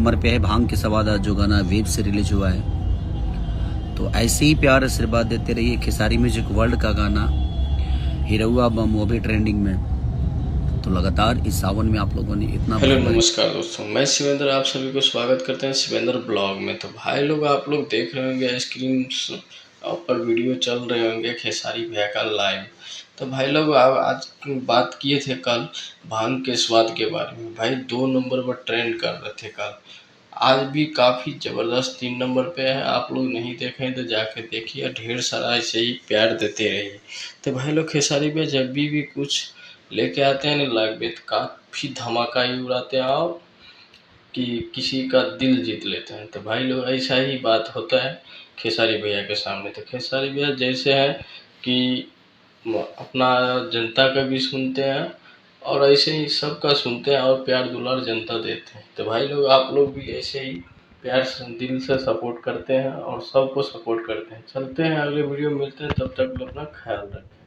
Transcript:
Number पे है भांग के सवाद, जो गाना वेब से रिलीज हुआ है। तो ऐसे ही प्यार आशीर्वाद देते रहिए। खेसारी म्यूजिक वर्ल्ड का गाना हिरौआ बम वो भी ट्रेंडिंग में। तो लगातार इस सावन में आप लोगों ने इतना हेलो नमस्कार दोस्तों, मैं शिवेंद्र आप सभी को स्वागत करते हैं शिवेंद्र ब्लॉग में। तो भाई लोग आप लोग देख रहे होंगे स्क्रीन पर वीडियो चल रहे होंगे खेसारी भैया का लाइव। तो भाई लोग आज बात किए थे कल भांग के स्वाद के बारे में। भाई 2 नंबर पर ट्रेंड कर रहे थे कल। आज भी काफ़ी ज़बरदस्त 3 नंबर पे है। आप लोग नहीं देखें तो जाके देखिए, ढेर सारा ऐसे ही प्यार देते रहिए। तो भाई लोग खेसारी भैया जब भी कुछ लेके आते हैं ना लाइव में, तो काफ़ी धमाका ही उड़ाते हैं और कि किसी का दिल जीत लेते हैं। तो भाई लोग ऐसा ही बात होता है खेसारी भैया के सामने। तो खेसारी भैया जैसे है कि अपना जनता का भी सुनते हैं और ऐसे ही सबका सुनते हैं और प्यार दुलार जनता देते हैं। तो भाई लोग आप लोग भी ऐसे ही प्यार से दिल से सपोर्ट करते हैं और सबको सपोर्ट करते हैं। चलते हैं अगले वीडियो में, मिलते हैं, तब तक अपना ख्याल रखें।